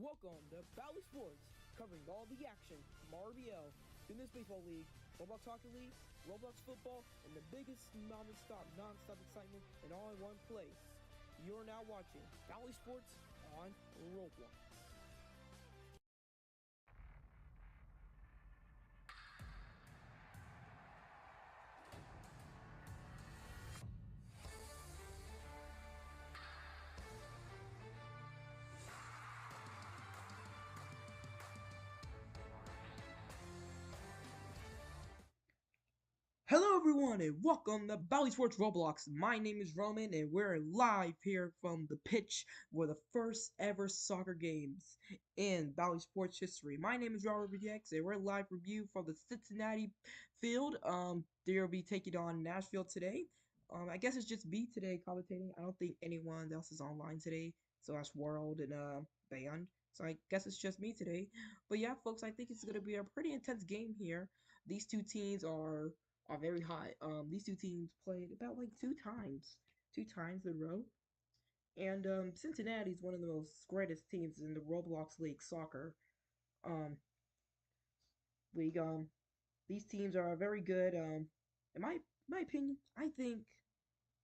Welcome to BallySports, covering all the action from RBL, Goodness Baseball League, Roblox Hockey League, Roblox Football, and the biggest non-stop excitement in all in one place. You are now watching BallySports on Roblox. Hello everyone and welcome to BallySports Roblox. My name is Roman and we're live here from the pitch for the first ever soccer games in BallySports history. My name is Robert BDX and we're live review from the Cincinnati field. They'll be taking on Nashville today. I guess it's just me today commentating. I don't think anyone else is online today. So that's World and Band. So I guess it's just me today. But yeah, folks, I think it's gonna be a pretty intense game here. These two teams are very high. These two teams played about like two times in a row. And Cincinnati is one of the most greatest teams in the Roblox League soccer um, league. These teams are very good. In my opinion, I think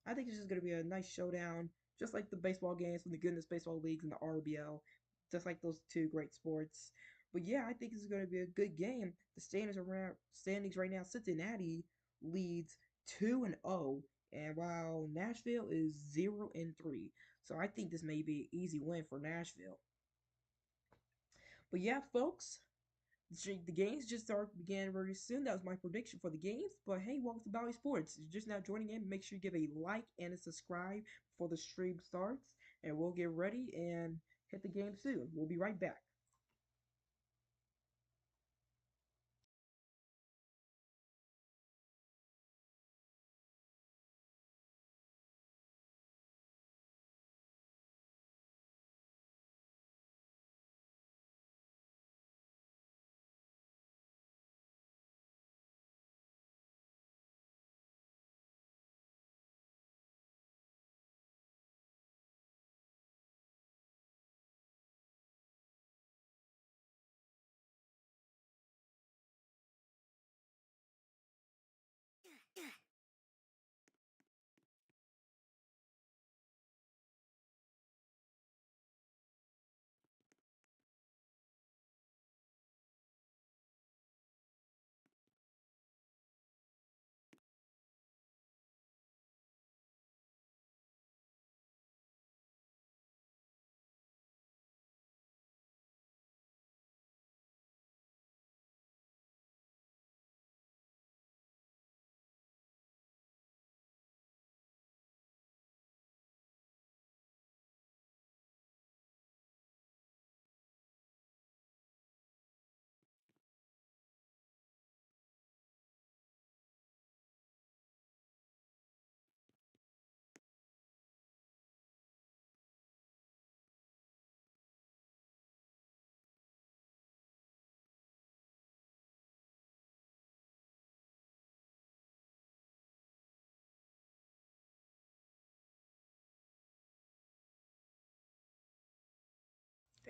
it's just gonna be a nice showdown, just like the baseball games from the Goodness Baseball Leagues and the RBL, just like those two great sports. But yeah, I think it's gonna be a good game. The standings right now, Cincinnati leads 2-0, and while Nashville is 0-3. So I think this may be an easy win for Nashville. But yeah, folks, the games just began very soon. That was my prediction for the games. But hey, welcome to Bally Sports. If you're just now joining in, make sure you give a like and a subscribe before the stream starts. And we'll get ready and hit the game soon. We'll be right back.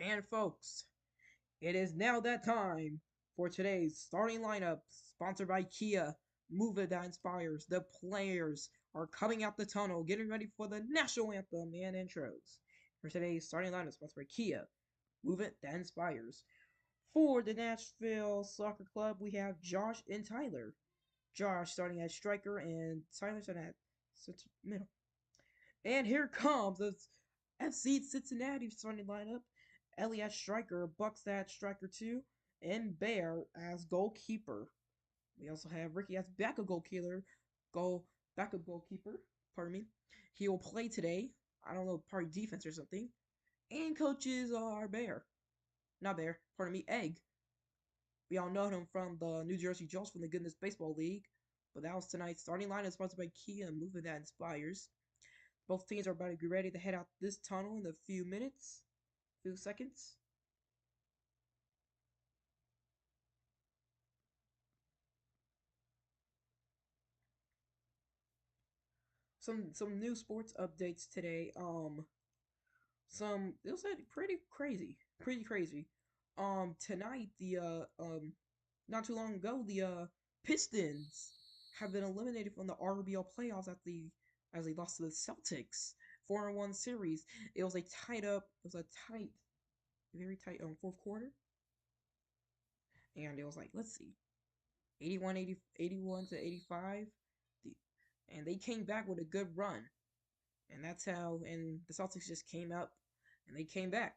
And folks, it is now that time for today's starting lineup, sponsored by Kia. Move it that inspires. The players are coming out the tunnel, getting ready for the national anthem and intros. For today's starting lineup, sponsored by Kia. Move it that inspires. For the Nashville Soccer Club, we have Josh and Tyler. Josh starting at striker and Tyler starting at middle. And here comes the FC Cincinnati starting lineup. Ellie as striker, Bucks at striker 2, and Bear as goalkeeper. We also have Ricky as backup goalkeeper. Pardon me. He will play today. I don't know, probably defense or something. And coaches are Bear. Not Bear, pardon me, Egg. We all know him from the New Jersey Jolts from the Goodness Baseball League. But that was tonight's starting lineup sponsored by Kia, moving that inspires. Both teams are about to be ready to head out this tunnel in a few minutes, few seconds. Some new sports updates today. it was pretty crazy, pretty crazy. Tonight not too long ago, the Pistons have been eliminated from the RBL playoffs as they lost to the Celtics, 4-1 series. It was a tight, very tight fourth quarter, and it was like, let's see, 81 to 85, and they came back with a good run, and and the Celtics just came up, and they came back.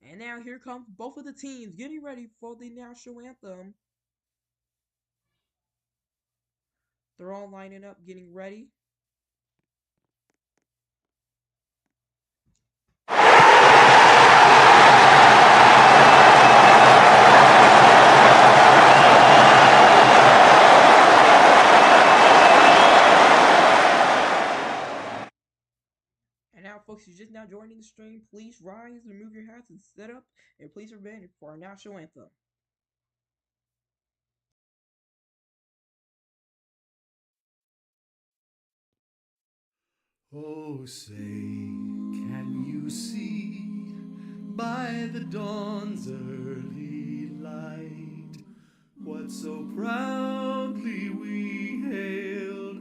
And now here come both of the teams getting ready for the national anthem. They're all lining up, getting ready. And now, folks, you're just now joining the stream. Please rise, remove your hats, and sit up, and please prepare for our national anthem. Oh, say, can you see by the dawn's early light what so proudly we hailed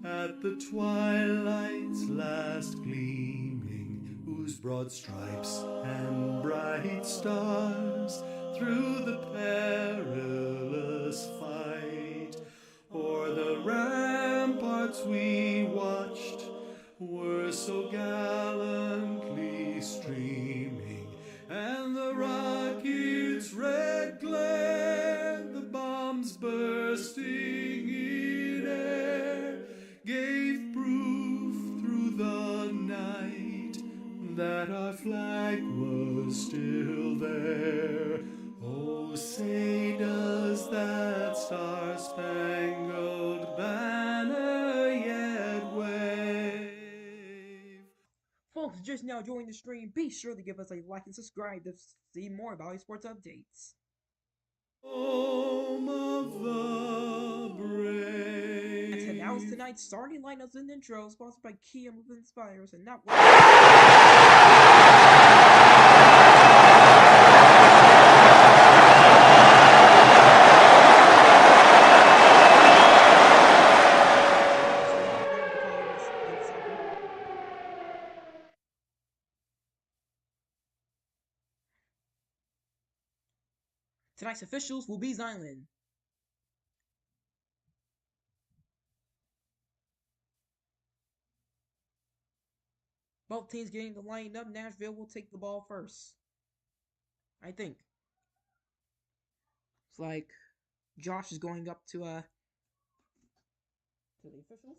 at the twilight's last gleaming, whose broad stripes and bright stars through the perilous fight o'er the ramparts we watched were so gallantly streaming, and the rocket's red glare, the bombs bursting in air, gave proof through the night that our flag was still there. Oh, say does that star-spangled banner yet wave? Folks, just now joining the stream. Be sure to give us a like and subscribe to see more BallySports updates. Home of the brave. And to announce tonight's starting lineups and intros, sponsored by Kia Move Inspires and not. Tonight's officials will be Zylan. Both teams getting the line up. Nashville will take the ball first, I think. It's like Josh is going up to the officials.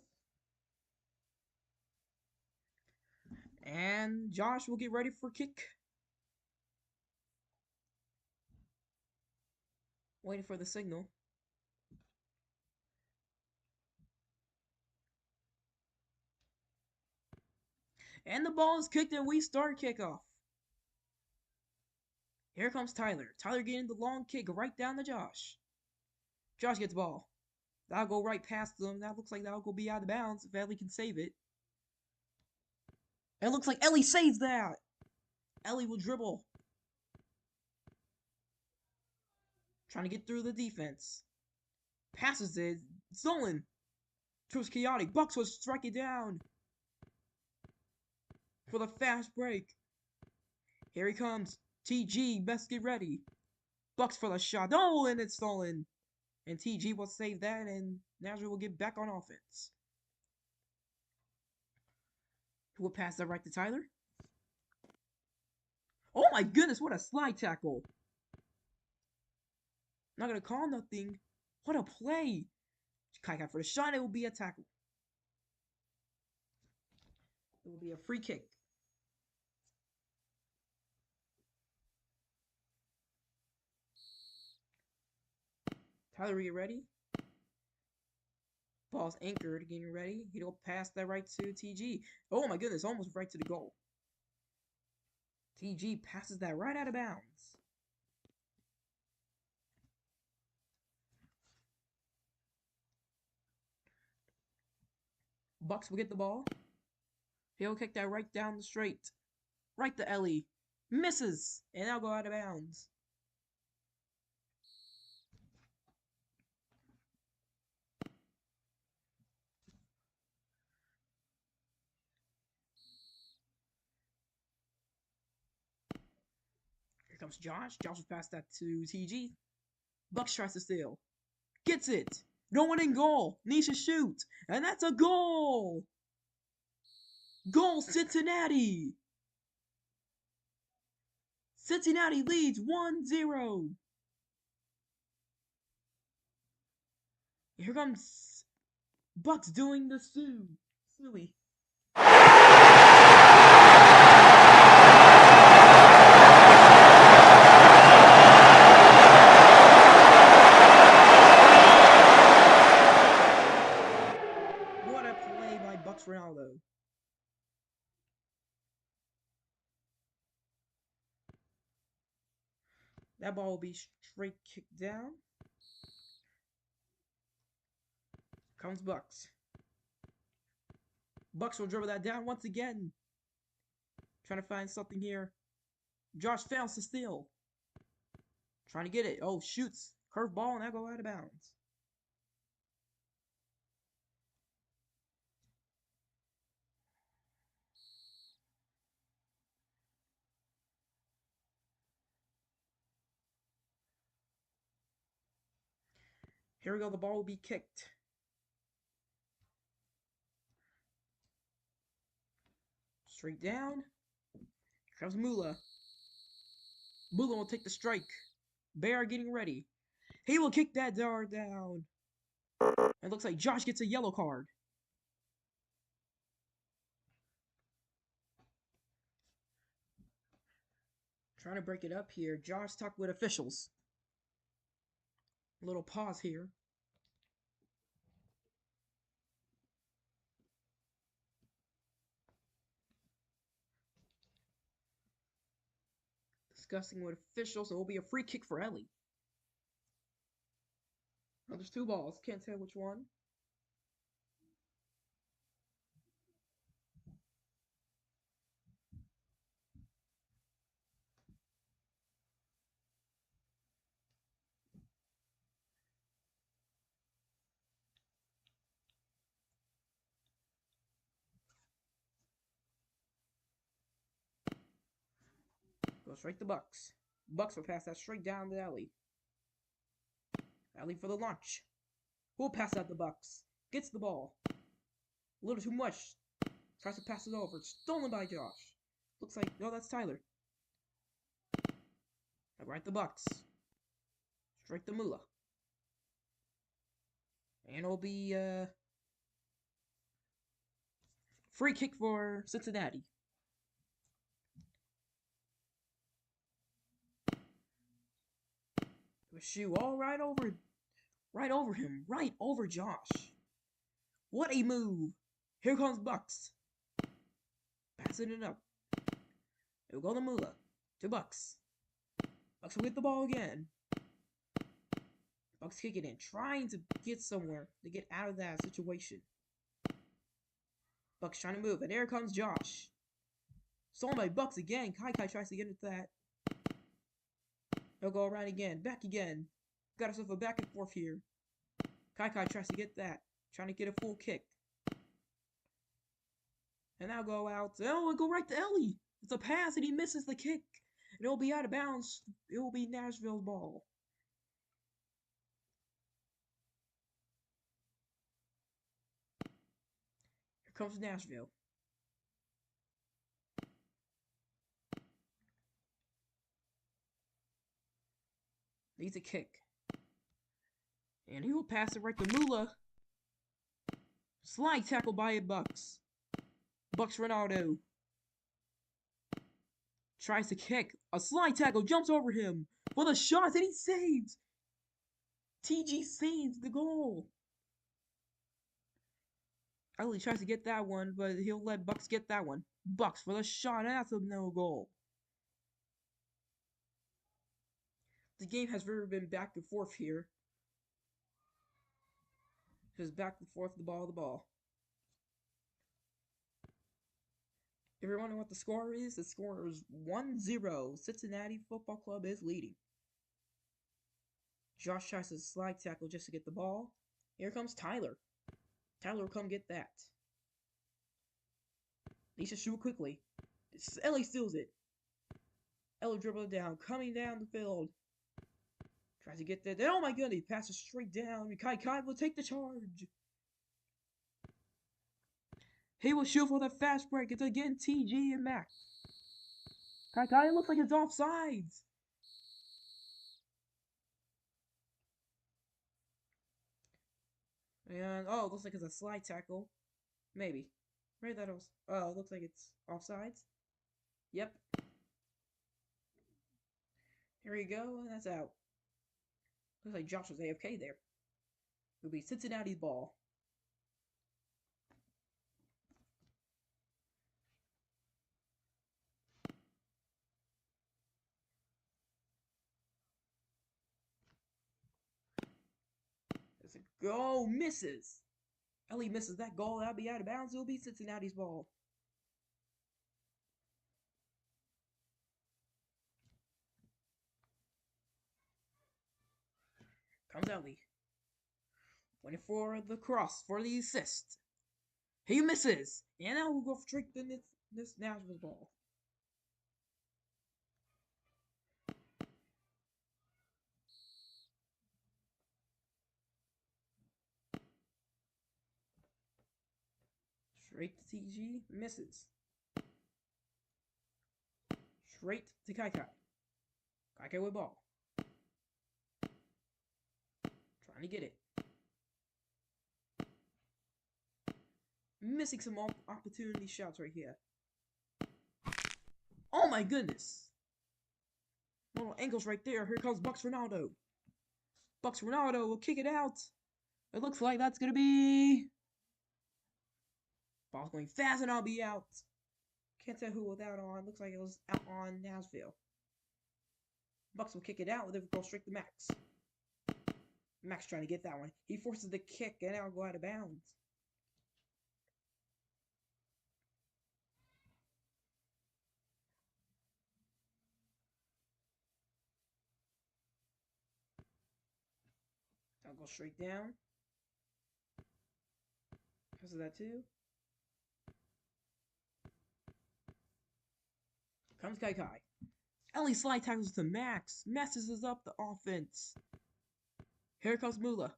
And Josh will get ready for kick. Waiting for the signal. And the ball is kicked and we start kickoff. Here comes Tyler. Tyler getting the long kick right down to Josh. Josh gets the ball. That'll go right past them. That looks like that'll go be out of bounds if Ellie can save it. And it looks like Ellie saves that. Ellie will dribble. Trying to get through the defense. Passes it. Stolen. Choose chaotic. Bucks will strike it down. For the fast break. Here he comes. TG, best get ready. Bucks for the shot. Oh, and it's stolen. And TG will save that, and Nashville will get back on offense. Who will pass that right to Tyler? Oh my goodness, what a slide tackle. Not gonna call nothing. What a play. Kai for the shot, it will be a tackle. It will be a free kick. Tyler, are you ready? Ball's anchored, getting ready. He'll pass that right to TG. Oh my goodness, almost right to the goal. TG passes that right out of bounds. Bucks will get the ball. He'll kick that right down the straight. Right to Ellie. Misses. And now go out of bounds. Here comes Josh. Josh will pass that to TG. Bucks tries to steal. Gets it. No one in goal. Needs to shoot. And that's a goal. Goal Cincinnati. Cincinnati leads 1-0. Here comes Bucks doing the suey. What a play by Bucks Ronaldo. That ball will be straight kicked down. Comes Bucks. Bucks will dribble that down once again. Trying to find something here. Josh fails to steal. Trying to get it. Oh, shoots. Curve ball and that go out of bounds. Here we go. The ball will be kicked. Straight down. Here comes Mula. Mula will take the strike. Bear getting ready. He will kick that dart down. It looks like Josh gets a yellow card. Trying to break it up here. Josh talked with officials. A little pause here. Discussing with officials. It will be a free kick for Ellie. Oh, there's two balls. Can't tell which one. Goes straight to Bucks. Bucks will pass that straight down to Ellie. Ellie for the launch. Who'll pass out the Bucks? Gets the ball. A little too much. Tries to pass it over. Stolen by Josh. Looks like, no, that's Tyler. Right the Bucks. Straight to Mula. And it'll be free kick for Cincinnati. A shoe all right over him. Right over Josh. What a move. Here comes Bucks. Passing it up. It'll go to Mula. To Bucks. Bucks will get the ball again. Bucks kick it in. Trying to get somewhere to get out of that situation. Bucks trying to move. And there comes Josh. Stolen by Bucks again. Kai tries to get into that. He'll go around again. Back again. Got himself a back and forth here. Kai tries to get that. Trying to get a full kick. And now go out. Oh, and go right to Ellie. It's a pass and he misses the kick. And it'll be out of bounds. It will be Nashville's ball. Here comes Nashville. Needs a kick. And he will pass it right to Mula. Slide tackle by a Bucks. Bucks Ronaldo. Tries to kick. A slide tackle. Jumps over him. For the shot. And he saves. TG saves the goal. Ellie tries to get that one. But he'll let Bucks get that one. Bucks for the shot. And that's a no goal. The game has really been back and forth here. Just back and forth, the ball. If you're wondering what the score is, the score is 1-0. Cincinnati Football Club is leading. Josh tries to slide tackle just to get the ball. Here comes Tyler. Tyler will come get that. Needs to shoot quickly. Ellie steals it. Ellie dribbles it down, coming down the field. Tries to get that. Oh my goodness, he passes straight down. Kai will take the charge. He will shoot for the fast break. It's again TG and Max. Kai looks like it's offsides. And oh, it looks like it's a slide tackle. Maybe. Maybe that was. Oh, it looks like it's offsides. Yep. Here we go, and that's out. Looks like Josh was AFK there. It'll be Cincinnati's ball. There's a goal, misses. Ellie misses that goal. That'll be out of bounds. It'll be Cincinnati's ball. Comes Ellie. Waiting for the cross for the assist. He misses. And now we'll go straight to this Nashville ball. Straight to TG. Misses. Straight to Kai. Kai with ball. Trying to get it. Missing some opportunity shots right here. Oh my goodness. Little angles right there. Here comes Bucks Ronaldo. Bucks Ronaldo will kick it out. It looks like that's going to be... Ball's going fast and I'll be out. Can't tell who was out on. Looks like it was out on Nashville. Bucks will kick it out. They'll go straight to Max. Max trying to get that one. He forces the kick and it'll go out of bounds. I'll go straight down. Because of that too. Comes Kai. Ellie slide tackles to Max. Messes up the offense. Here comes Mula.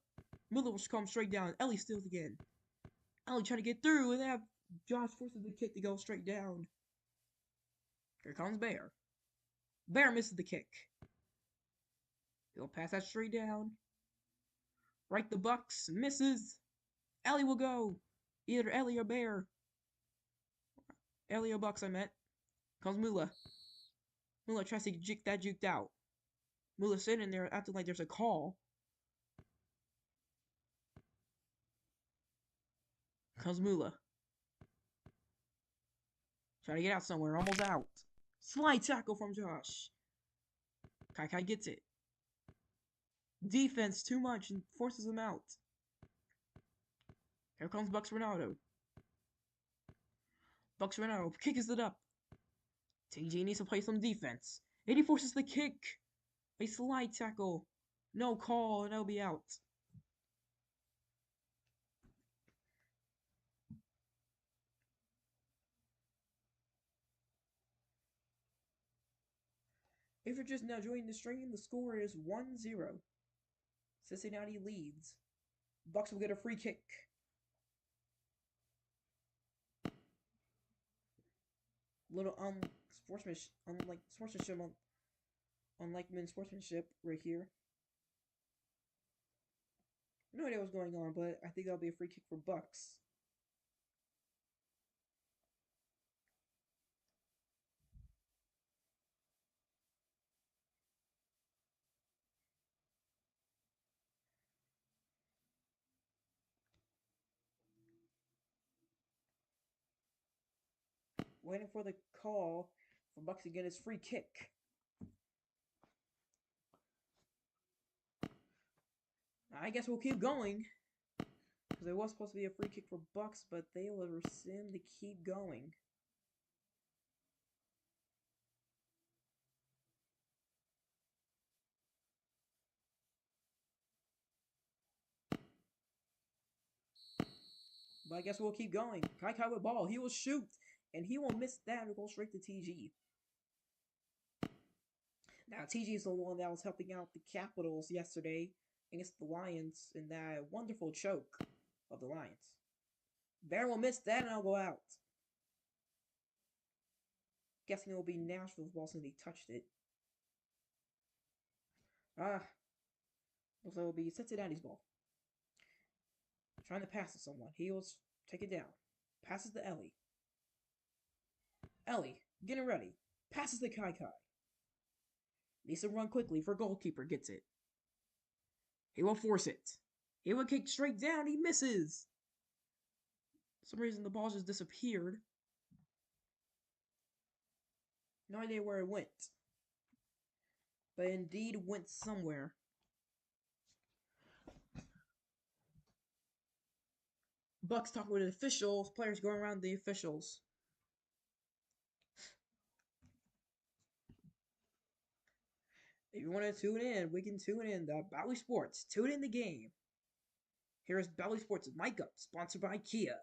Mula will come straight down. Ellie steals again. Ellie trying to get through and have Josh forces the kick to go straight down. Here comes Bear. Bear misses the kick. He'll pass that straight down. Right the Bucks. Misses. Ellie will go. Either Ellie or Bear. Ellie or Bucks, I meant. Comes Mula. Mula tries to juke that juked out. Mula sitting there acting like there's a call. Comes Mula. Trying to get out somewhere. Almost out. Slide tackle from Josh. Kai gets it. Defense too much and forces him out. Here comes Bucks Ronaldo. Bucks Ronaldo kicks it up. TG needs to play some defense. And he forces the kick. A slide tackle. No call, and they'll be out. If you're just now joining the stream, the score is 1-0. Cincinnati leads. Bucks will get a free kick. Little unlike men's sportsmanship right here. No idea what's going on, but I think that'll be a free kick for Bucks. Waiting for the call for Bucks to get his free kick. I guess we'll keep going. Because it was supposed to be a free kick for Bucks, but they will rescind to keep going. But I guess we'll keep going. Kai with ball. He will shoot. And he will miss that and go straight to TG. Now, TG is the one that was helping out the Capitals yesterday against the Lions in that wonderful choke of the Lions. Bear will miss that and I'll go out. Guessing it will be Nashville's ball since he touched it. Looks like it will be Cincinnati's ball. Trying to pass to someone. He will take it down. Passes to Ellie. Ellie, getting ready. Passes to Kai. Needs to run quickly for goalkeeper. Gets it. He will force it. He will kick straight down. He misses. For some reason, the ball just disappeared. No idea where it went. But it indeed went somewhere. Bucks talking with the officials. Players going around the officials. If you want to tune in, we can tune in to BallySports. Tune in the game. Here is BallySports Mic Up, sponsored by Kia.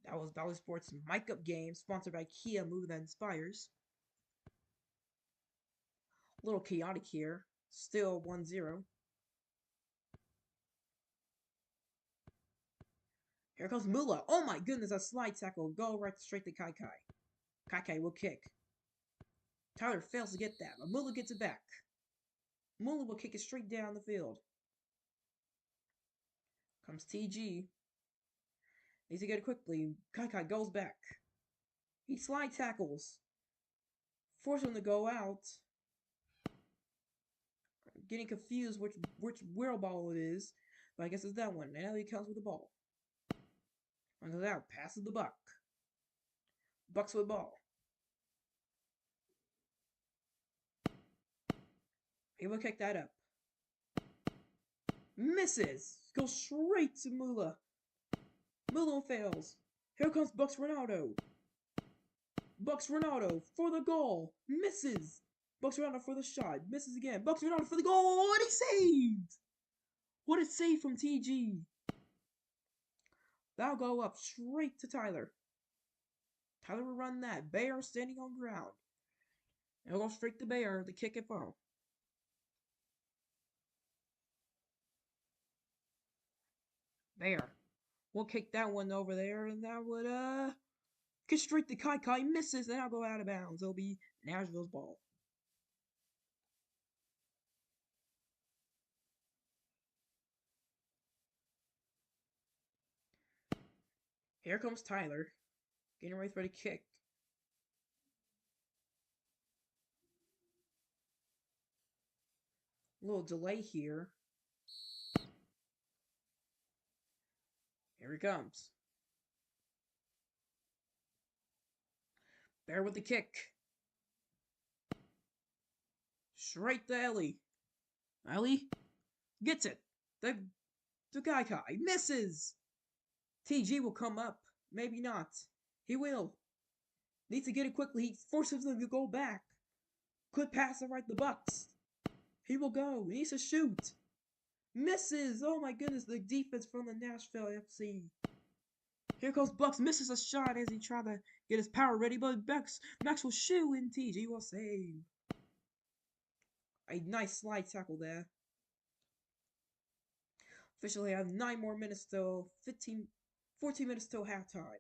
That was BallySports Mic Up game, sponsored by Kia, move that inspires. A little chaotic here. Still 1-0. Here comes Mula. Oh my goodness, a slide tackle. Go right straight to Kai. Kai will kick. Tyler fails to get that, but Mula gets it back. Mula will kick it straight down the field. Comes TG. Needs to get it quickly. Kai goes back. He slide tackles. Force him to go out. Getting confused which wheel ball it is. But I guess it's that one. Now he comes with the ball. Runs it out. Passes the Buck. Bucks with ball. He will kick that up. Misses. Goes straight to Mula. Mula fails. Here comes Bucks Ronaldo. Bucks Ronaldo for the goal. Misses. Bucks Ronaldo for the shot. Misses again. Bucks Ronaldo for the goal. And he saved. What a save from TG. That'll go up straight to Tyler. Tyler will run that. Bear standing on ground. It'll go straight to Bear to kick it home. Bear. We'll kick that one over there, and that would, get straight to Kai. Misses, and I'll go out of bounds. It'll be Nashville's ball. Here comes Tyler. Getting ready for the kick. A little delay here. Here he comes. Bear with the kick. Straight to Ellie. Ellie gets it. The Kai misses. TG will come up. Maybe not. He will. Needs to get it quickly. He forces them to go back. Could pass it right to the Bucks. He will go. He needs to shoot. Misses. Oh my goodness. The defense from the Nashville FC. Here comes Bucks. Misses a shot as he tried to get his power ready. But Max will shoot and TG will save. A nice slide tackle there. Officially have 9 more minutes till 14 minutes till halftime.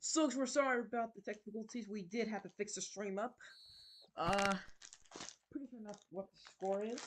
So we're sorry about the difficulties. We did have to fix the stream up. Pretty sure enough what the score is.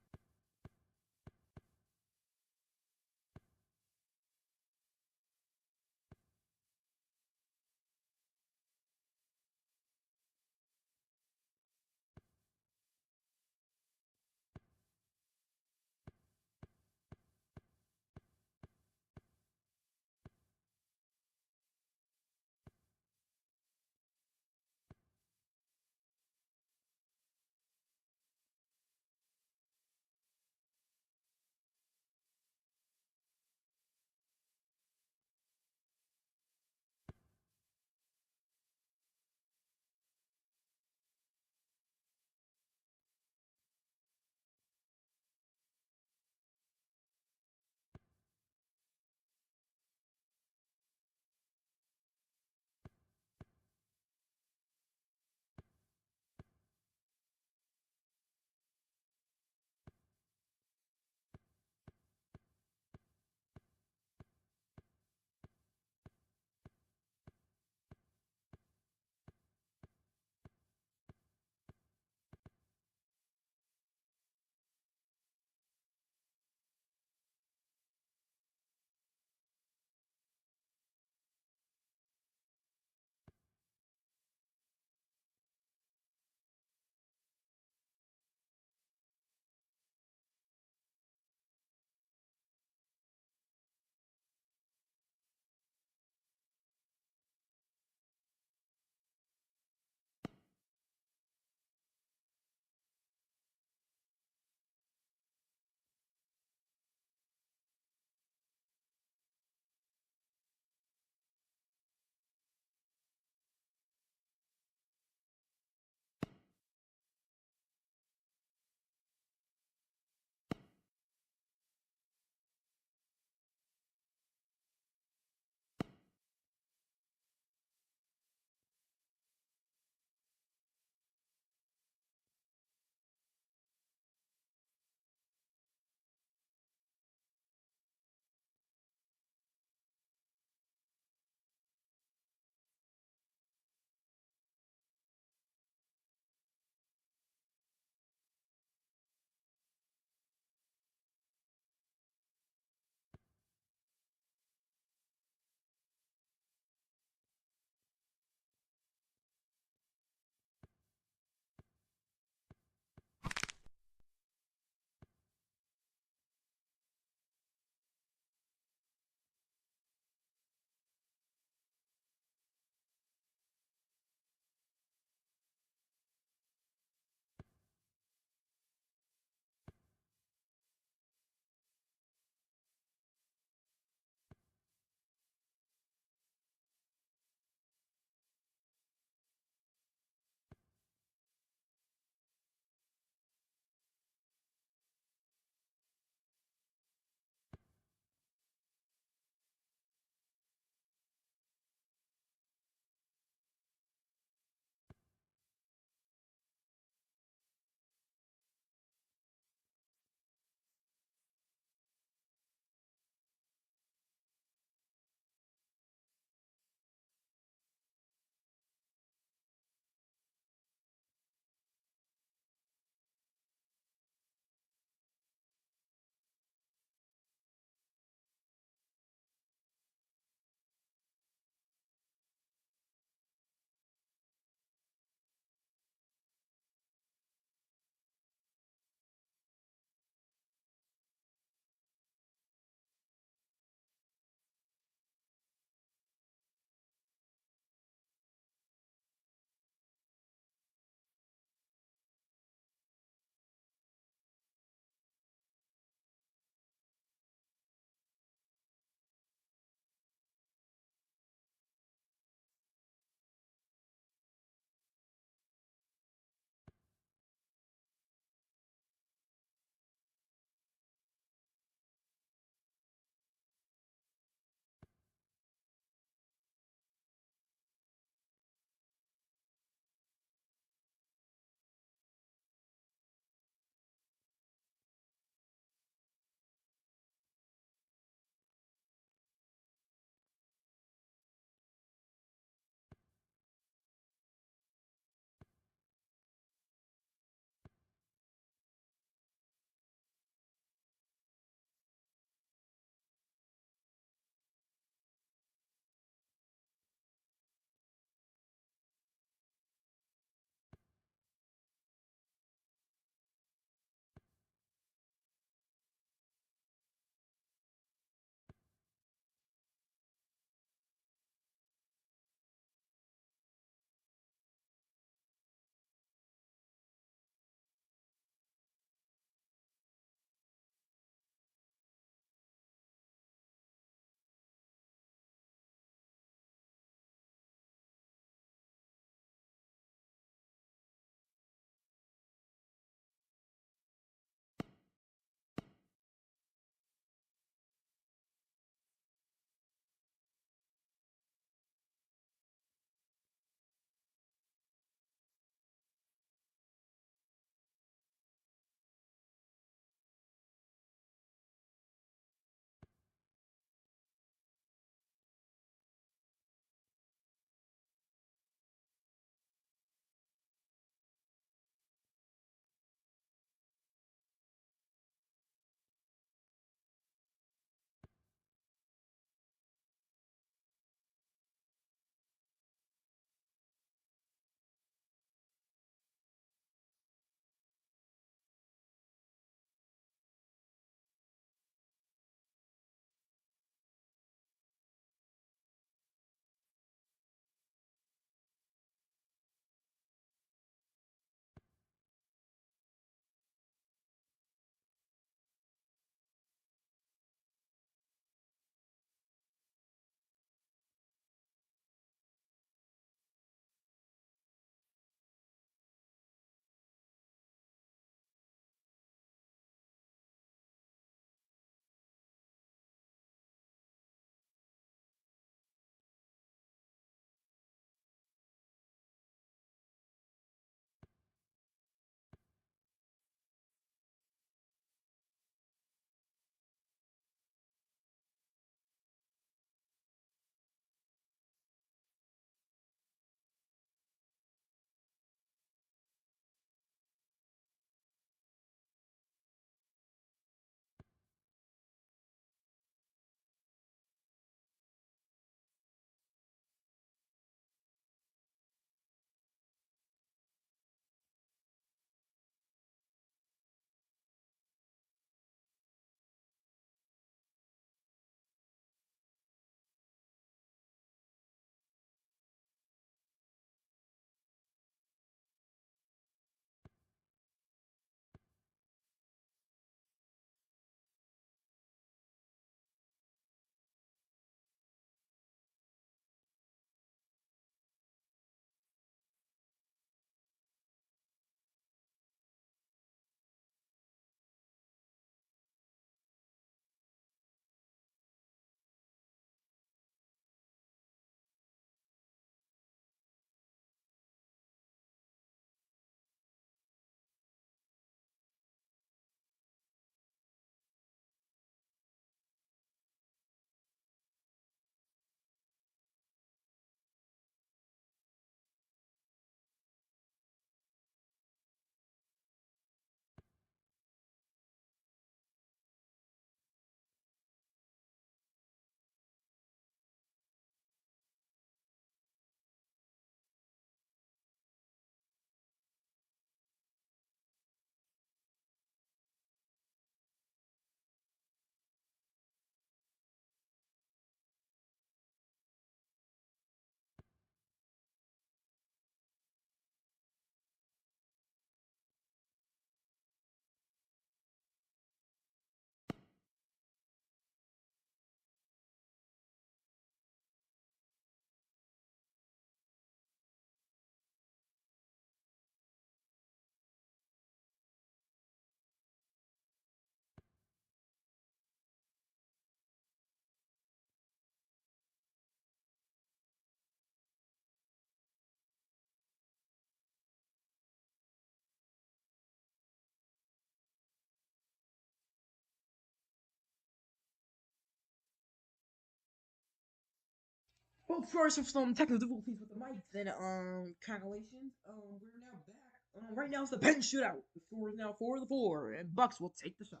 Well, first of some technical difficulties with the mics and calculations. We're now back. Right now it's the pen shootout. The score is now 4-4, and Bucks will take the shot.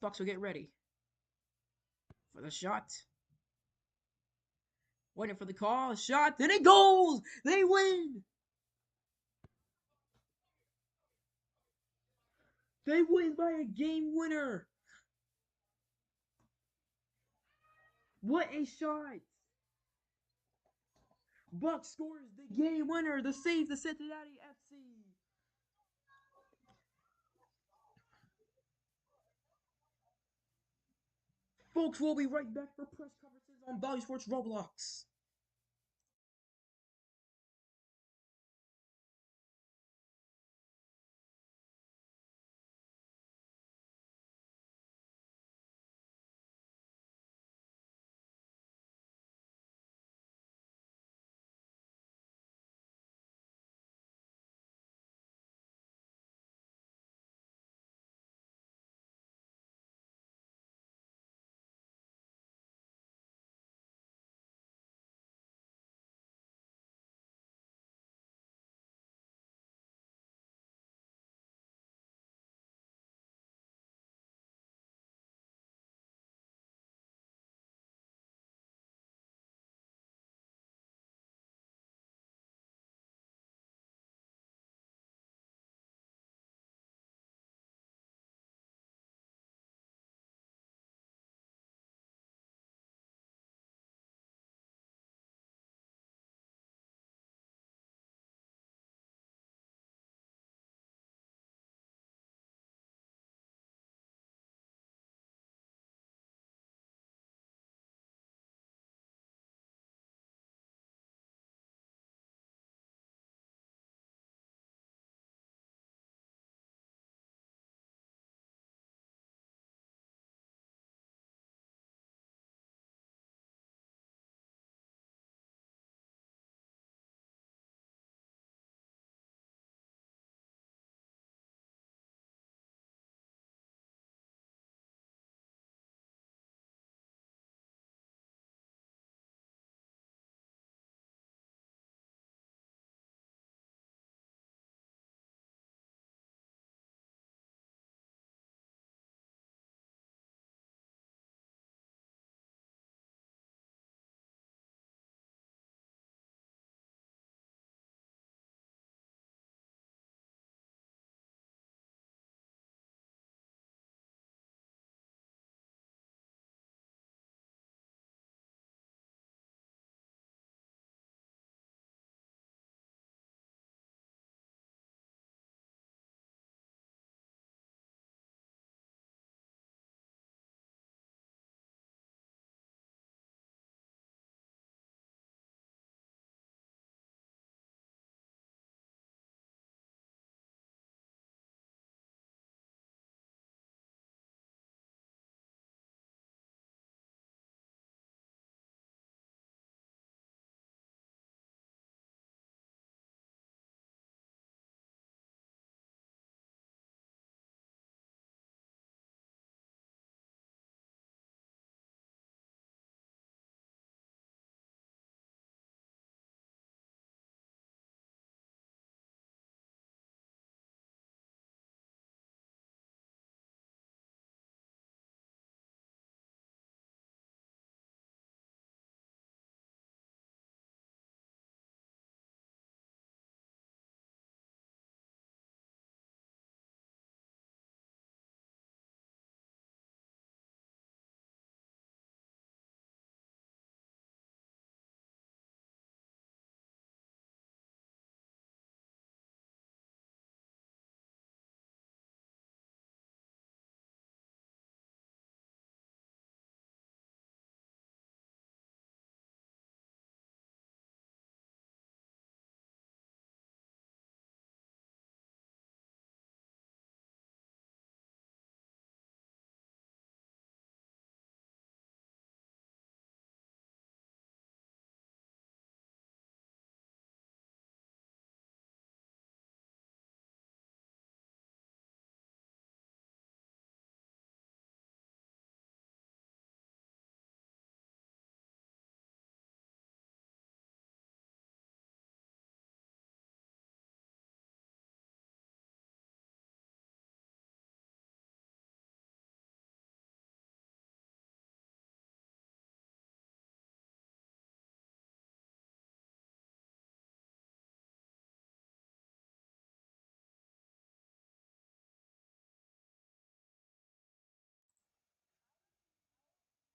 Bucks will get ready for the shot. Waiting for the call, shot, then it goes! They win! They win by a game winner! What a shot! Bucks scores the game winner to save the Cincinnati FC. Folks, we'll be right back for press conferences on BallySports Roblox.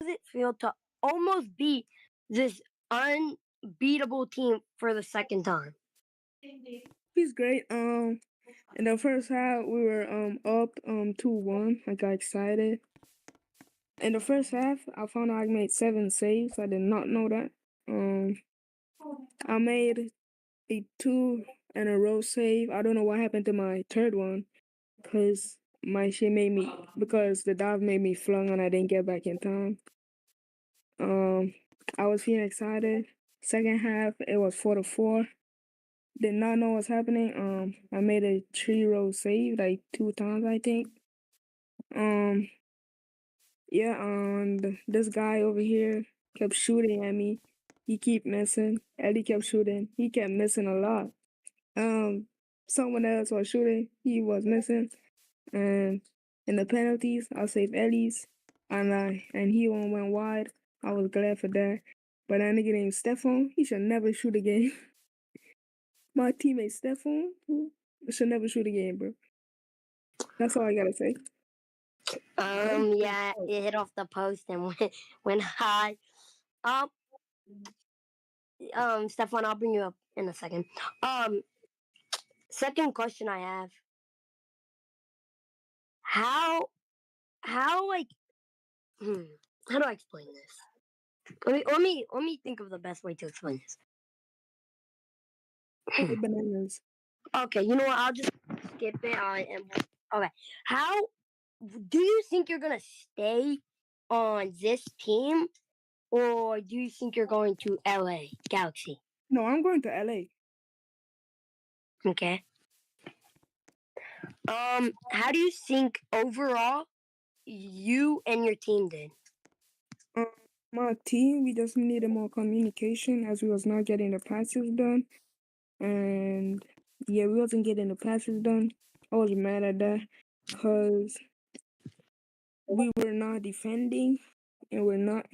it feel to almost beat this unbeatable team for the second time? He's great. In the first half, we were up 2-1. I got excited. In the first half, I found out I made 7 saves. I did not know that. I made a 2-in-a-row save. I don't know what happened to my third one, because the dive made me flung and I didn't get back in time. I was feeling excited. Second half, it was 4-4. Did not know what's happening. I made a 3-row save like 2 times, I think. Yeah, and this guy over here kept shooting at me. He kept missing. Eddie kept shooting. He kept missing a lot. Someone else was shooting. He was missing. And in the penalties, I saved Ellie's. And he one went wide. I was glad for that. But that nigga named Stefan, he should never shoot again. My teammate Stefan should never shoot again, bro. That's all I gotta say. Yeah, it hit off the post and went high. Stefan, I'll bring you up in a second. Second question I have: How like how do I explain this? Let me think of the best way to explain this. Hey, bananas. Okay, you know what? I'll just skip it. Okay. How do you think you're gonna stay on this team, or do you think you're going to LA Galaxy? No, I'm going to LA. Okay. How do you think overall you and your team did? My team, we just needed more communication as we was not getting the passes done. And yeah, we wasn't getting the passes done. I was mad at that because we were not defending and we're not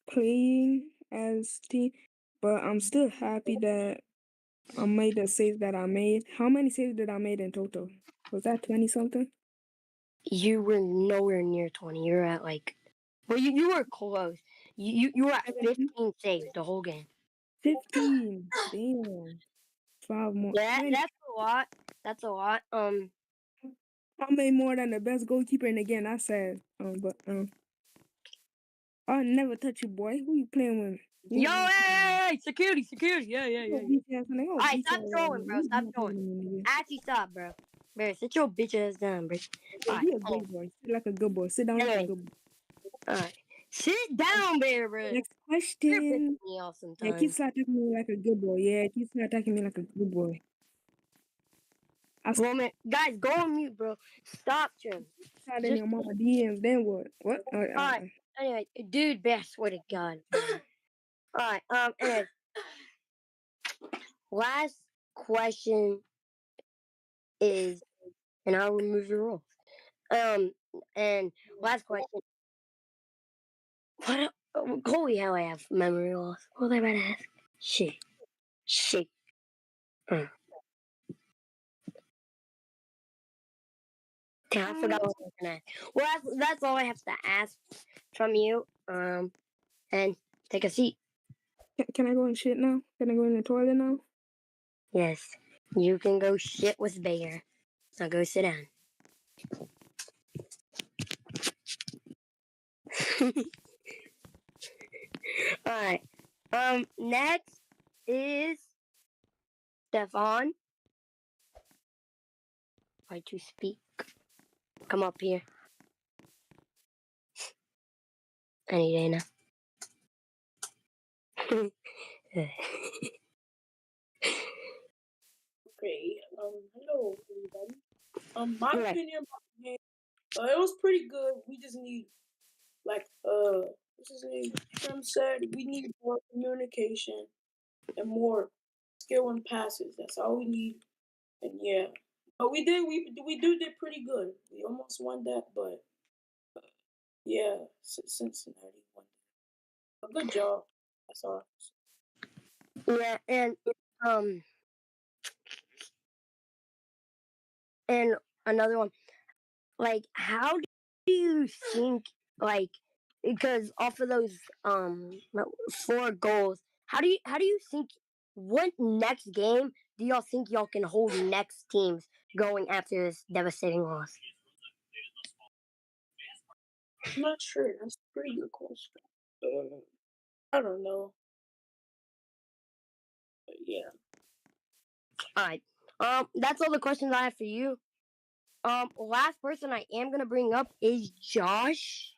playing as team. But I'm still happy that I made the saves that I made. How many saves did I made in total? Was that 20 something? You were nowhere near 20. You were at you were close. You were at 15 saves the whole game. 15. Damn. 5 more. Yeah, that's a lot. That's a lot. I made more than the best goalkeeper in the game. That's sad. But I'll never touch you, boy. Who you playing with? Hey, security. Yeah. Alright, stop trolling, bro. Stop trolling. Actually, stop, bro. Bro, sit your bitch ass down, bro. Alright, Be a good boy. Sit like a good boy. Sit down like a good boy. Alright. Sit down, bro. Next You're question. pissing me off Yeah, sometimes. keep attacking me like a good boy. Yeah, keep attacking me like a good boy. Woman, guys, go on mute, bro. Stop, Jim. Slide in your mama DMs. Then what? What? Alright. Anyway, dude, I swear to God. Alright. Anyway. Last question is, and I'll remove your role. And last question. What? Holy hell, I have memory loss. What was I about to ask? Shit. Damn, I forgot what I was gonna ask. Well, that's all I have to ask from you. And take a seat. Can I go and shit now? Can I go in the toilet now? Yes, you can go shit with Bear. Now go sit down. Alright. Next is Stefan. Try to speak. Come up here. Any day now. Okay. Hello everybody. My Right. opinion about the game, it was pretty good. We just need what's his name? Trim said we need more communication and more skill and passes. That's all we need. And yeah, but we did pretty good. We almost won that, but yeah, Cincinnati won. A good job. That's all. Yeah, and another one. Like, how do you think because off of those 4 goals, how do you think what next game do y'all think y'all can hold next teams going after this devastating loss? I'm not sure. That's a pretty good question. I don't know. But yeah. All right. That's all the questions I have for you. Last person I am gonna bring up is Josh.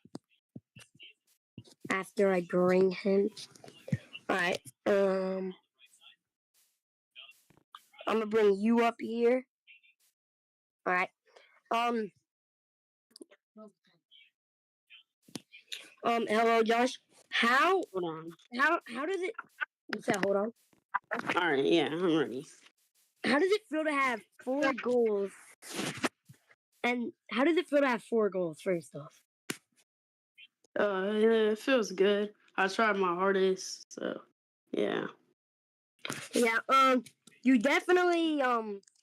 After I bring him. All right. I'm gonna bring you up here. All right. Um. Hello, Josh. How Hold on. how does it? You said hold on. All right, yeah, I'm ready. How does it feel to have 4 goals? And how does it feel to have 4 goals? First off. It feels good. I tried my hardest, so yeah. Yeah. You definitely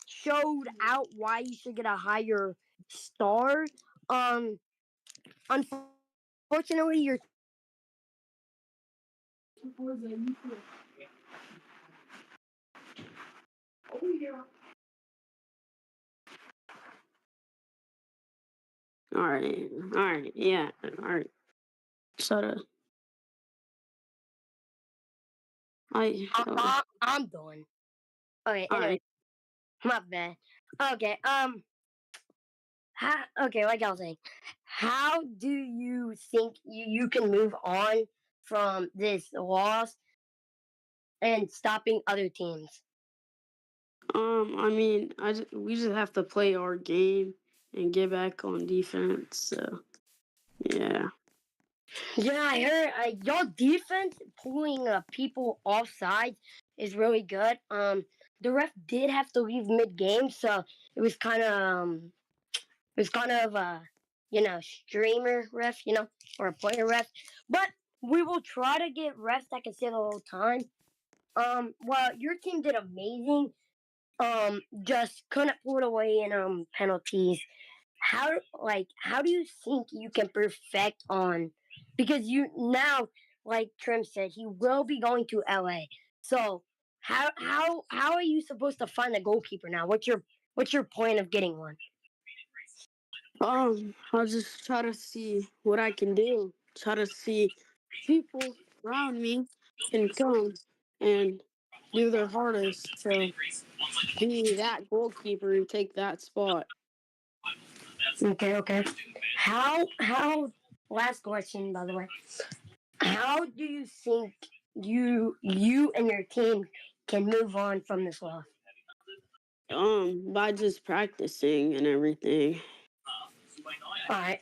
showed out why you should get a higher star. Um. Unfortunately, your All right, yeah, all right. Shut up. I'm done. Okay. All Anyway, right. my bad. Okay. Okay, like I was saying, how do you think you can move on from this loss and stopping other teams? I mean, we just have to play our game and get back on defense. So yeah. Yeah, I heard your defense pulling people off sides is really good. The ref did have to leave mid game, so it was kind of streamer ref, or a player ref. But we will try to get refs that can stay the whole time. Well, your team did amazing. Just couldn't pull it away in penalties. How do you think you can perfect on? Because you now, like Trim said, he will be going to LA. So how are you supposed to find a goalkeeper now? What's your point of getting one? I'll just try to see what I can do. Try to see people around me can come and do their hardest to be that goalkeeper and take that spot. Okay. How last question by the way. How do you think you and your team can move on from this loss? By just practicing and everything. All right.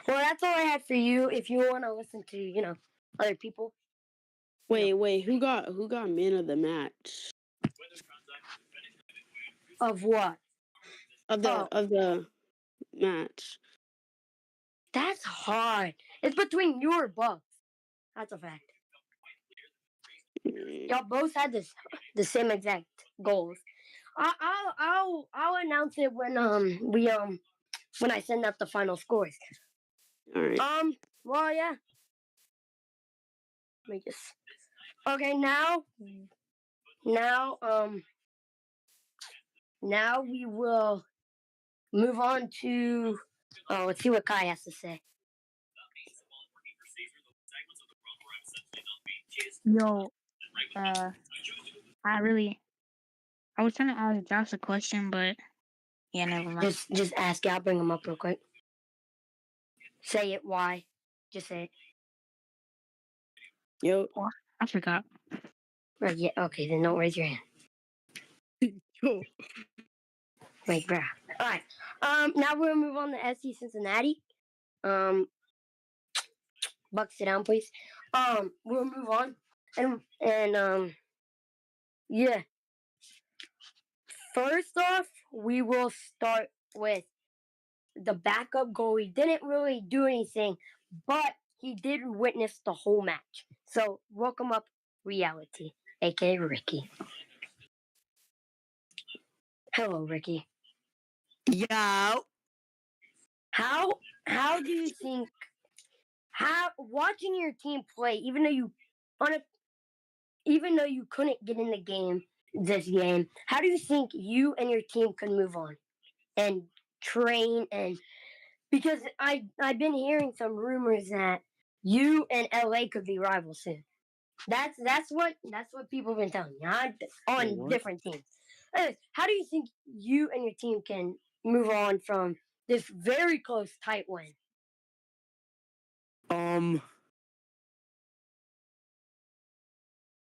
Well, that's all I had for you. If you want to listen to, other people. Wait, who got man of the match? Of what? Of the Oh, of the match. that's hard. It's between you or Bucks. That's a fact. Mm, Y'all both had the same exact goals. I'll announce it when I send out the final scores. all right. Well, yeah. Let me just. Okay, now now we will move on to. Oh, let's see what Kai has to say. Yo, uh, I was trying to ask Josh a question, but yeah, never mind. Just ask it. I'll bring him up real quick. Say it. Why? Just say it. Yo. Oh, I forgot. Right, yeah. Okay, then don't raise your hand. Yo. Wait, bruh. All right. Now we're gonna move on to SC Cincinnati. Buck, sit down, please. We'll move on, and yeah. First off, we will start with the backup goalie. Didn't really do anything, but he did witness the whole match. So welcome up, reality, aka Ricky. Hello, Ricky. Yo. How do you think how watching your team play, even though you couldn't get in the game this game, how do you think you and your team could move on and train? And because I've been hearing some rumors that you and LA could be rivals soon. That's what people have been telling me on What? different teams. Anyways, how do you think you and your team can move on from this very close tight win?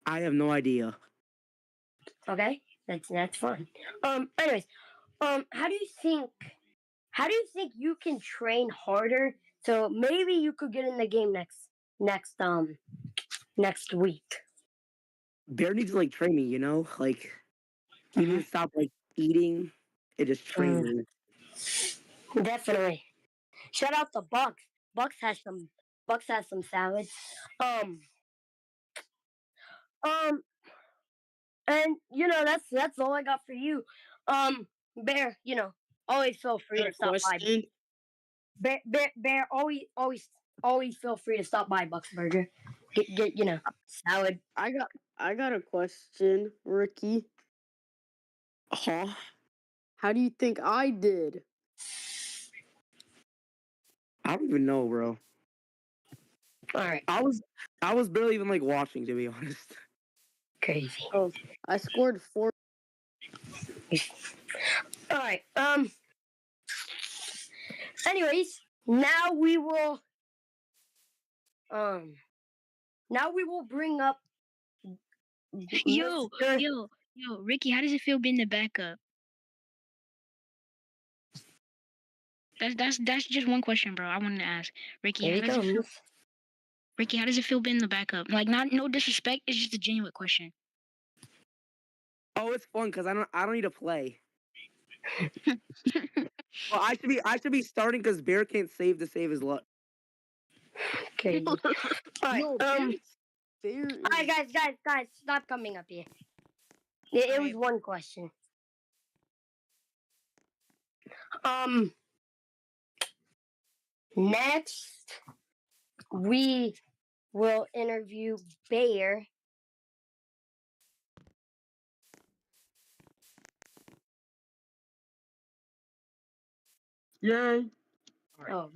I have no idea. Okay, that's fine. Anyways, how do you think you can train harder so maybe you could get in the game next week? Bear needs to like train me, like he needs to stop like eating and just train me. Definitely. Shout out to Bucks. Bucks has some salad. Um um and that's all I got for you. Bear, always feel free Got to a stop by. question. Bear, always feel free to stop by Bucks Burger. Get salad. I got a question, Ricky. Huh? How do you think I did? I don't even know, bro. All right, I was barely even like watching, to be honest. crazy. Oh, I scored 4. All right. Anyways, now we will bring up Yo, Mr. Ricky, how does it feel being the backup? That's just one question, bro. I wanted to ask Ricky. Here How he does it feel? comes. Ricky, how does it feel being the backup? Like, not no disrespect. It's just a genuine question. Oh, it's fun because I don't need to play. Well, I should be starting because Bear can't save to save his luck. Crazy. All right. No, there All right, guys, stop coming up here. It was one question. Next we will interview Bear. Yay. Oh.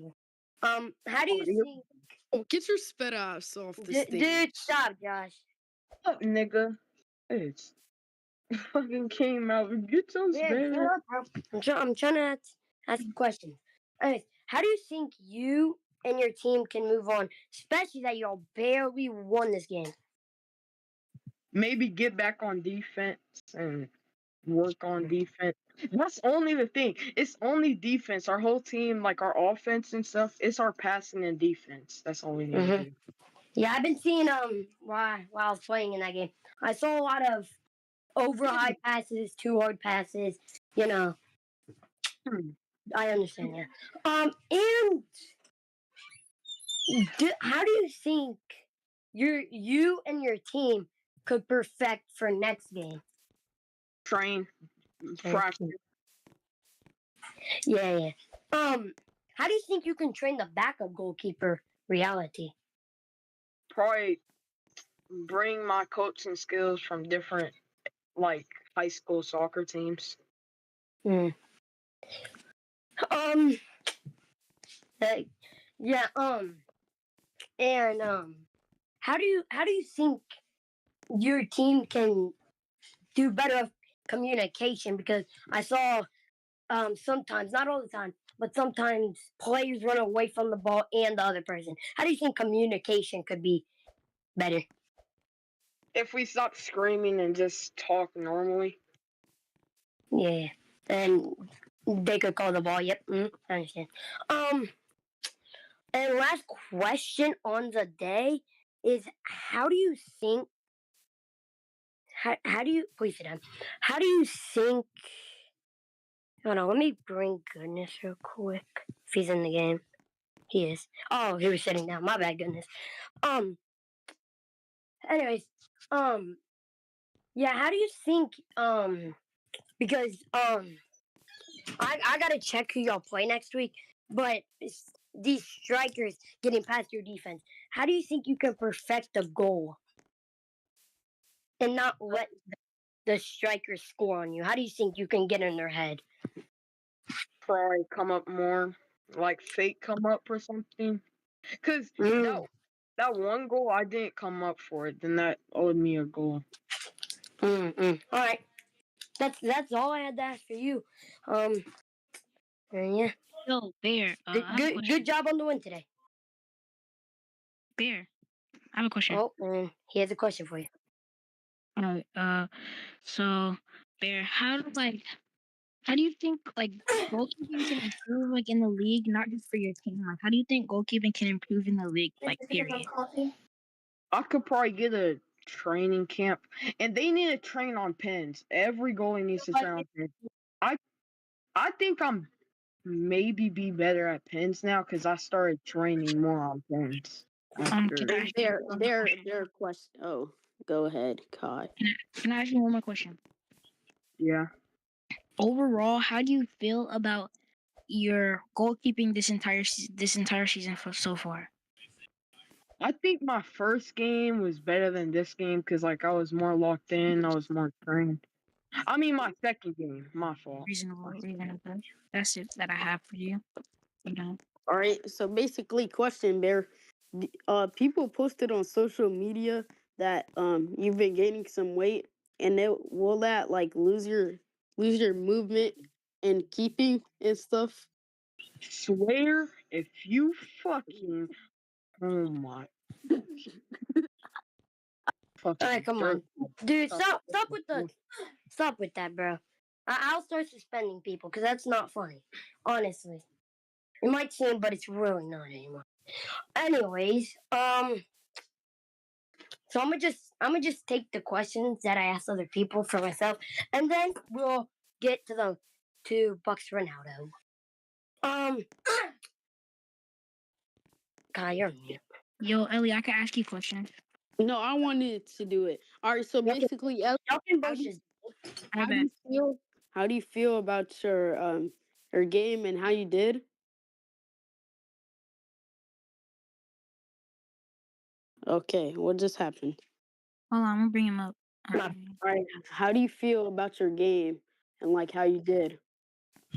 How do you think? Oh, get your spit ass off the stage. Dude, stop, Josh. Up, nigga. It's fucking came out. Get some Yeah, spit. shut up, bro. I'm trying to ask questions. Anyways, how do you think you and your team can move on, especially that y'all barely won this game? Maybe get back on defense and work on defense. That's only the thing. It's only defense. Our whole team, like our offense and stuff, it's our passing and defense. That's all we need to do. Yeah, I've been seeing while I was playing in that game. I saw a lot of over high passes, too hard passes. I understand. Yeah. And how do you think you and your team could perfect for next game? Train, practice. Yeah. How do you think you can train the backup goalkeeper? Reality. Probably bring my coaching skills from different, like high school soccer teams. Uh, yeah. And how do you think your team can do better communication? Because I saw sometimes, not all the time, but sometimes players run away from the ball and the other person. How do you think communication could be better? If we stop screaming and just talk normally. Yeah, and they could call the ball. Yep, I understand. And last question on the day is: how do you think? How do you please sit down? How do you think? Hold on, let me bring Goodness real quick. If he's in the game, he is. Oh, he was sitting down. My bad, Goodness. Anyways, yeah. How do you think? Because I gotta check who y'all play next week, but these strikers getting past your defense, how do you think you can perfect a goal and not let the strikers score on you? How do you think you can get in their head? Probably come up more, like fake come up or something. Cause that one goal I didn't come up for it, then that owed me a goal. All right, that's all I had to ask for you. And yeah, Yo, Bear, I have a question. good job on the win today. Bear, I have a question. Oh, and he has a question for you. So Bear, how do you think like goalkeeping can improve like in the league, not just for your team? Like, how do you think goalkeeping can improve in the league? Like, period. I could probably get a training camp, and they need to train on pins. Every goalie needs to train on pins. I think I'm maybe be better at pins now because I started training more on pins. After. Can I ask you, Their question. Oh, go ahead, Kai. can I ask you one more question? Yeah. Overall, how do you feel about your goalkeeping this entire season so far? I think my first game was better than this game because like I was more locked in, I was more trained. I mean my second game, my fault. Reasonable. That's it that I have for you. All right. So basically, question, Bear. People posted on social media that you've been gaining some weight, and will that like lose your movement and keeping and stuff? Swear if you fucking oh my All fucking right, come on, dude. Stop with that, bro. I'll start suspending people because that's not funny. Honestly, it might seem, but it's really not anymore. Anyways, so I'm gonna just take the questions that I asked other people for myself, and then we'll get to Bucks Ronaldo. Kai, you're on mute. Yo, Ellie, I can ask you a question. No, I wanted to do it. All right. So basically, Ellie, Y'all can both just. how do you feel about your game and how you did? Okay, what just happened? Hold on, I'm gonna bring him up. All right, how do you feel about your game and like how you did?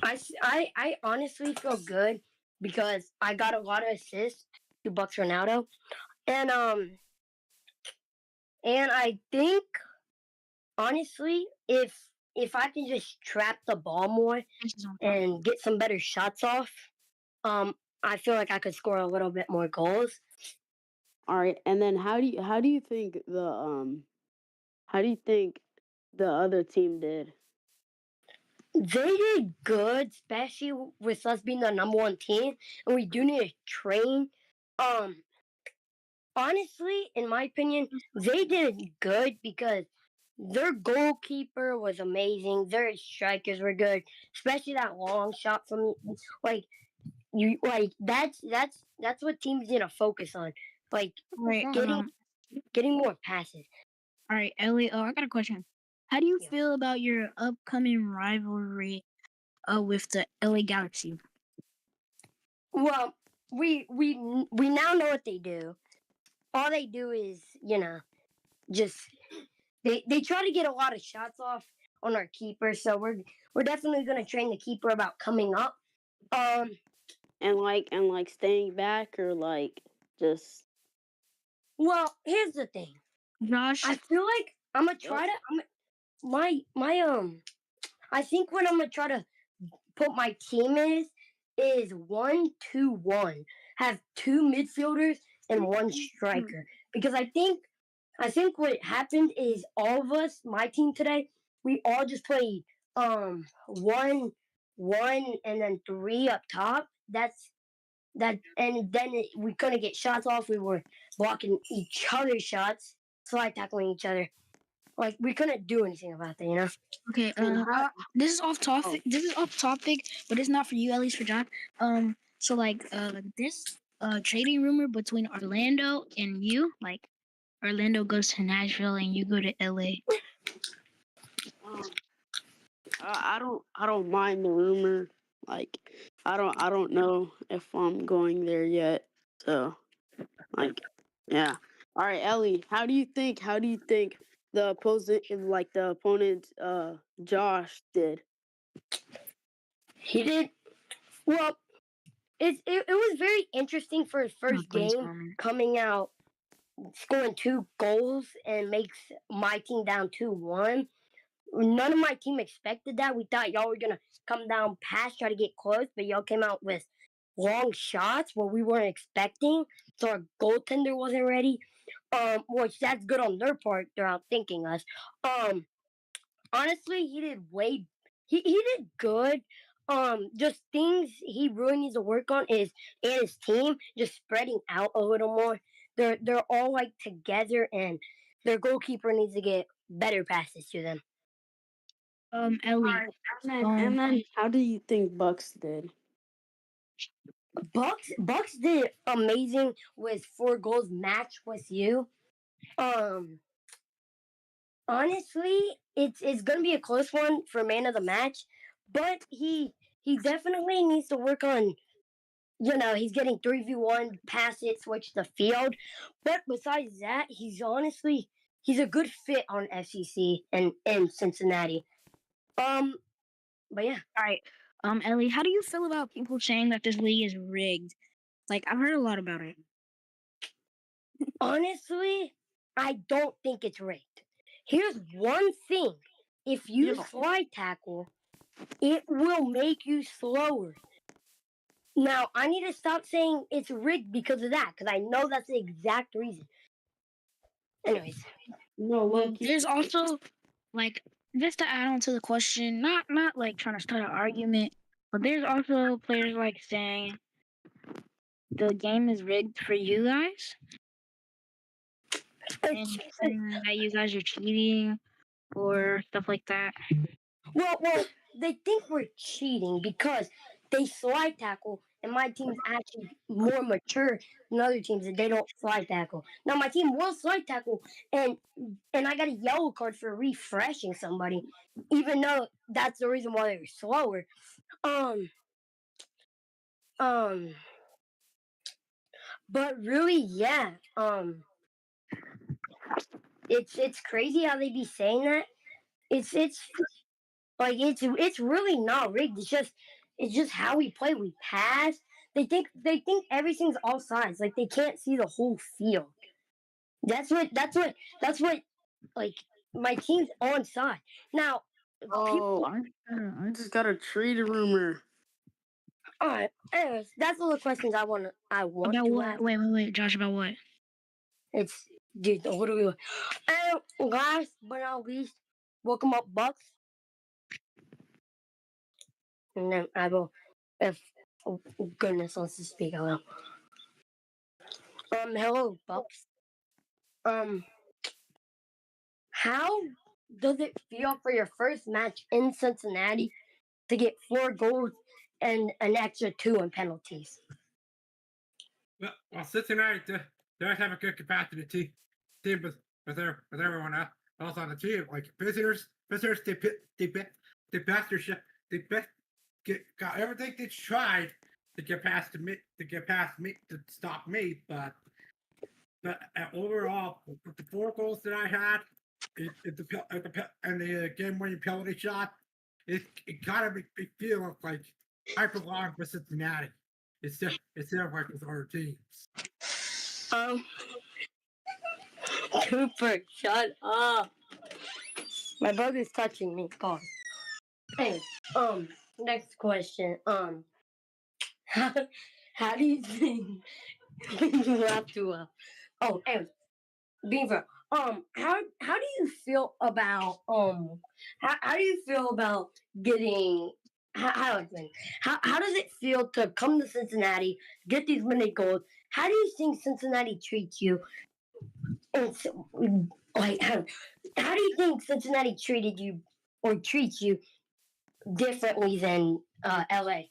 I honestly feel good because I got a lot of assists to Bucks Ronaldo, and I think honestly, if I can just trap the ball more and get some better shots off, I feel like I could score a little bit more goals. All right, and then how do you think the other team did? They did good, especially with us being the number one team, and we do need to train. Honestly, in my opinion, they did good because their goalkeeper was amazing. Their strikers were good, especially that long shot from like you like that's what teams need to focus on, like getting more passes. All right, Ellie. I got a question. How do you feel about your upcoming rivalry with the LA Galaxy? Well, we now know what they do. All they do is just they try to get a lot of shots off on our keeper. So we're definitely gonna train the keeper about coming up. And like staying back or like just. Well, here's the thing, Josh. I feel like I'm gonna try to. I think what I'm gonna try to put my team is 1-2-1. Have two midfielders and one striker because I think what happened is all of us, my team today, we all just played one and then three up top. And then we couldn't get shots off. We were blocking each other's shots, slide tackling each other. Like we couldn't do anything about that. Okay. This is off topic. This is off topic, but it's not for you. At least for John. So like this trading rumor between Orlando and you, like Orlando goes to Nashville and you go to LA. I don't mind the rumor. Like I don't know if I'm going there yet. So like, yeah. All right, Ellie. How do you think the opponent Josh did? He did well. It was very interesting for his Oh, first please, game Roman. coming out, scoring 2 goals and makes my team down 2-1. None of my team expected that. We thought y'all were gonna come down past, try to get close, but y'all came out with long shots where we weren't expecting. So our goaltender wasn't ready. Which that's good on their part. They're outthinking us. Honestly, he did way. He did good. Just things he really needs to work on is and his team just spreading out a little more. They're all like together, and their goalkeeper needs to get better passes to them. Ellie. And then how do you think Bucks did? Bucks did amazing with 4 goals match with you. Um, Honestly, it's gonna be a close one for man of the match, but he definitely needs to work on. He's getting 3v1, pass it, switch the field. But besides that, he's a good fit on FCC and in Cincinnati. But yeah. All right. Ellie, how do you feel about people saying that this league is rigged? Like, I've heard a lot about it. Honestly, I don't think it's rigged. Here's one thing. If you slide tackle, it will make you slower. Now, I need to stop saying it's rigged because of that, because I know that's the exact reason. Anyways. No, Well, there's also, like, just to add on to the question, not like trying to start an argument, but there's also players like saying the game is rigged for you guys, and saying that you guys are cheating or stuff like that. Well, they think we're cheating because they slide tackle, and my team's actually more mature than other teams, and they don't slide tackle. Now my team will slide tackle, and I got a yellow card for refreshing somebody, even though that's the reason why they're slower. Um, um, but really, yeah. It's crazy how they be saying that. It's like it's really not rigged. It's just how we play. We pass. They think everything's all sides. Like they can't see the whole field. That's what like my team's on side. Now Oh, I just got a trade rumor. alright, anyways, that's all the questions I want About to what? ask. Wait, Josh, about what? It's dude, what do we and last but not least, welcome up Bucks. And then I will if oh, goodness wants to speak out loud. Hello, Bucks. Um, how does it feel for your first match in Cincinnati to get 4 goals and an extra 2 in penalties? Well, Cincinnati does have a good capacity team with everyone else on the team. Like visitors, they best their shit. They best got everything they tried to get past me to stop me, but overall, with the 4 goals that I had, and the game-winning penalty shot, it kind of makes me feel like I belong with Cincinnati. Instead of like with other teams. Cooper, shut up. My brother's touching me. Pause. Hey, next question. How do you think you have to and Beaver, how do you feel about how do you feel about getting how does it feel to come to Cincinnati, get these many goals? How do you think Cincinnati treats you? And like how do you think Cincinnati treated you or treats you differently than LA?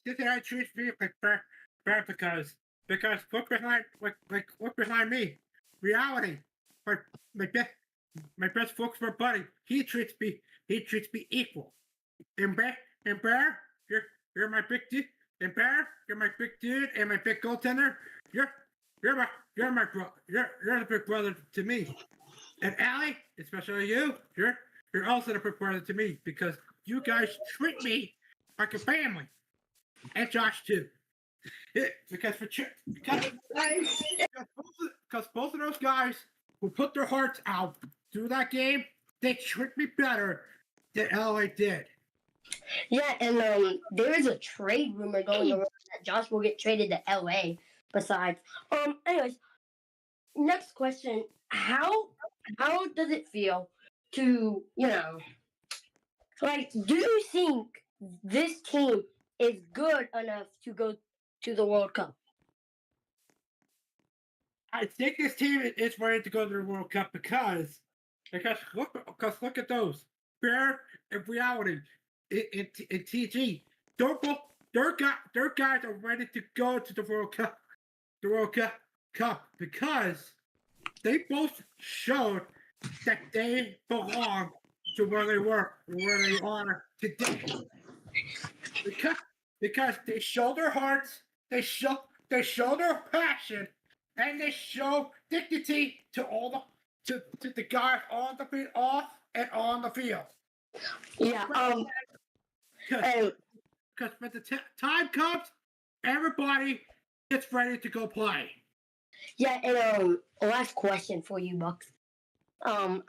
Cincinnati treats me like fair because look behind me. Reality. My best my best folks my buddy. He treats me equal. And Bear, you're my big dude, and Bear, you're my big dude and my big goaltender. You're my bro. You're the big brother to me. And Allie, especially you're also the big brother to me because you guys treat me like a family, and Josh too. Because both of those guys who put their hearts out through that game, they treat me better than LA did. Yeah, and there is a trade rumor going around that Josh will get traded to LA. Besides, anyways, next question: How does it feel to like? Do you think this team is good enough to go to the World Cup? I think this team is ready to go to the World Cup because look at those Bear and Reality in TG. Their guys are ready to go to the World Cup. The World Cup because they both showed that they belong to where they are today. Because they show their hearts, they show their passion, and they show dignity to all the to the guys on the field, off and on the field. Yeah. Because when the time comes, everybody gets ready to go play. Yeah, and last question for you, Bucks.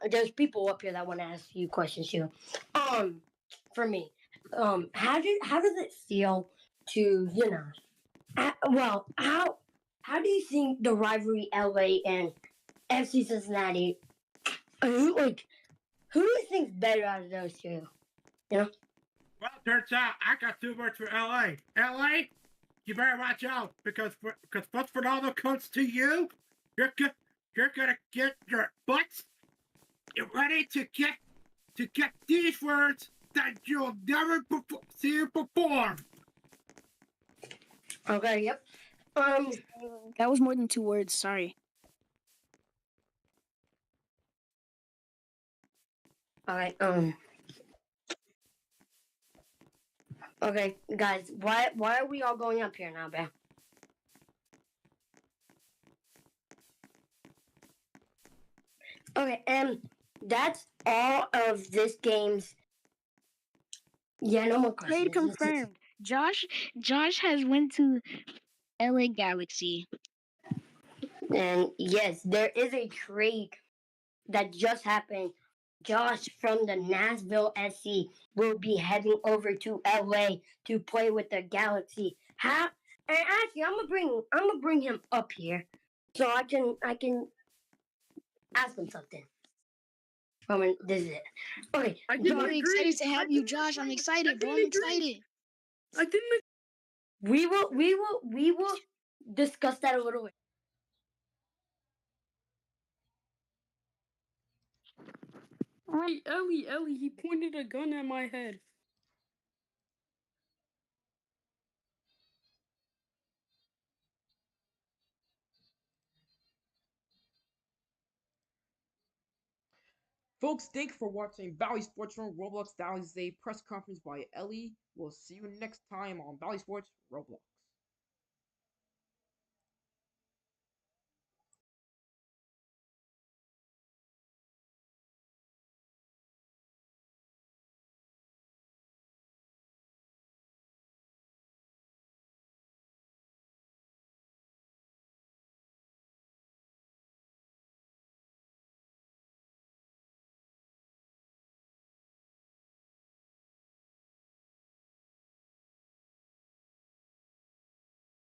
There's people up here that want to ask you questions too. For me, how does it feel to how do you think the rivalry LA and FC Cincinnati? Who do you think's better out of those two? You know. Well, turns out I got too much for LA. LA, you better watch out because once Ronaldo comes to you, you're gonna get your butts. You're ready to get these words that you'll never see you perform. Okay. Yep. That was more than 2 words. Sorry. All right. Okay, guys. Why are we all going up here now, Bear? Okay, and that's all of this game's. Yeah, no more questions. Trade confirmed. Josh has went to LA Galaxy. And yes, there is a trade that just happened. Josh from the Nashville SC will be heading over to LA to play with the Galaxy. How? And actually, I'm gonna bring him up here so I can ask him something. This is it. Okay, I didn't I'm agree. excited to have you, Josh. I'm excited, bro. I'm excited. I didn't. We will discuss that a little bit. Wait, Ellie, he pointed a gun at my head. Folks, thank you for watching Bally Sports from Roblox Dallas Day press conference by Ellie. We'll see you next time on Bally Sports Roblox.